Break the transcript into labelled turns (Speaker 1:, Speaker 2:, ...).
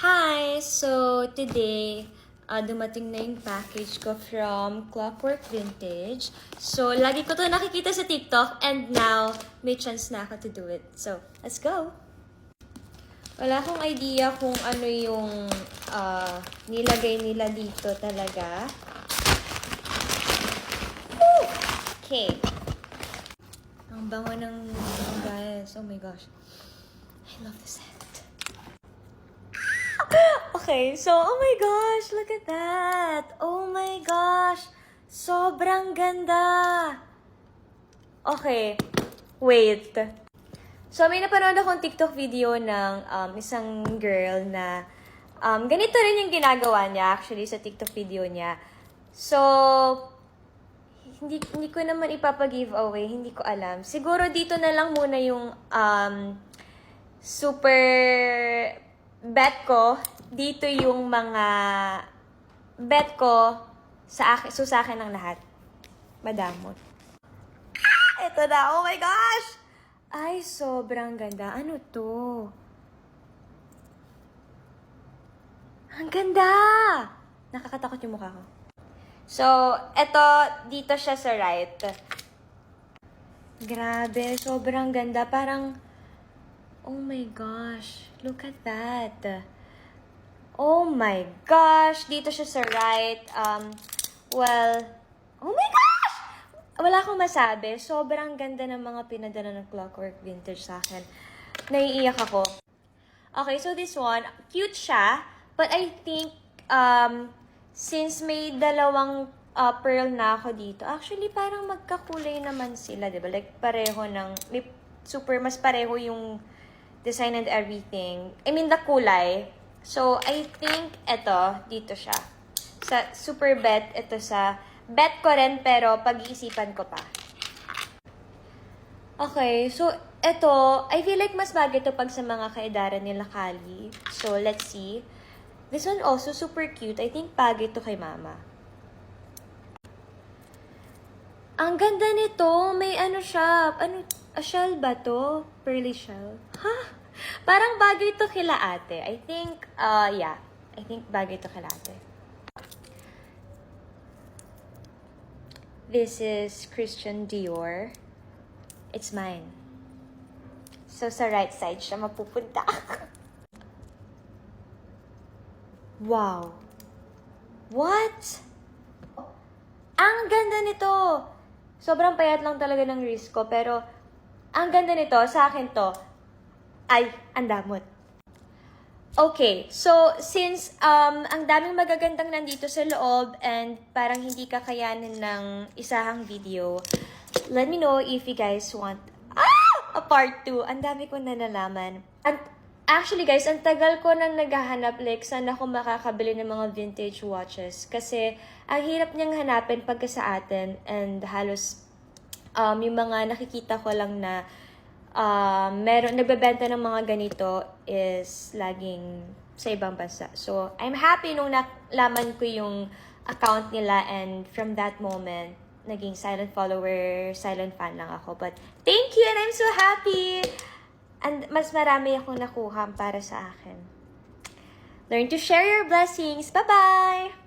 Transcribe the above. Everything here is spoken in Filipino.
Speaker 1: Hi! So, today, dumating na yung package ko from Clockwork Vintage. So, lagi ko to nakikita sa TikTok and now, may chance na ako to do it. So, let's go! Wala akong idea kung ano yung nilagay nila dito talaga. Woo! Okay. Ang bango ng guys. Oh my gosh. I love the scent. Okay, so, oh my gosh, look at that. Oh my gosh, sobrang ganda. Okay, wait. So, may napanood akong TikTok video ng isang girl na ganito rin yung ginagawa niya actually sa TikTok video niya. So, hindi ko naman ipapa-giveaway, hindi ko alam. Siguro dito na lang muna yung super bet ko. Dito yung mga bet ko sa akin ng lahat. Madamot. Ito na, oh my gosh! Ay, sobrang ganda. Ano to? Ang ganda! Nakakatakot yung mukha ko. So, ito, dito siya sa right. Grabe, sobrang ganda. Parang, oh my gosh, look at that. Oh my gosh, dito siya sa right. Well, oh my gosh! Wala akong masabi. Sobrang ganda ng mga pinadala ng Clockwork Vintage sa akin. Naiiyak ako. Okay, so this one, cute siya. But I think, since may dalawang pearl na ako dito, actually parang magkakulay naman sila, diba? Like pareho ng, mas pareho yung design and everything. I mean, the kulay. So, I think ito, dito siya. Sa super bet, ito sa bet ko rin, pero pag-iisipan ko pa. Okay, so ito, I feel like mas bagay ito pag sa mga kaedaran nila Kali. So, let's see. This one also super cute. I think bagay ito kay mama. Ang ganda nito. May ano siya. A shell ba to? Pearly shell. Ha? Parang bagay ito kila ate. I think, yeah. I think bagay ito kila ate. This is Christian Dior. It's mine. So, sa right side siya mapupunta. Wow. What? Ang ganda nito. Sobrang payat lang talaga ng wrist ko. Pero, ang ganda nito, sa akin to, ay, ang damot. Okay, so since ang daming magagandang nandito sa loob and parang hindi kakayanin ng isahang video, let me know if you guys want a part 2. Ang dami ko na nalaman. And actually guys, ang tagal ko nang naghahanap like saan ako makakabili ng mga vintage watches kasi ang hirap niyang hanapin pagka sa atin and halos yung mga nakikita ko lang na nagbebenta ng mga ganito is laging sa ibang bansa. So, I'm happy nung nalaman ko yung account nila and from that moment, naging silent follower, silent fan lang ako. But, thank you and I'm so happy! And mas marami akong nakuha para sa akin. Learn to share your blessings. Bye-bye!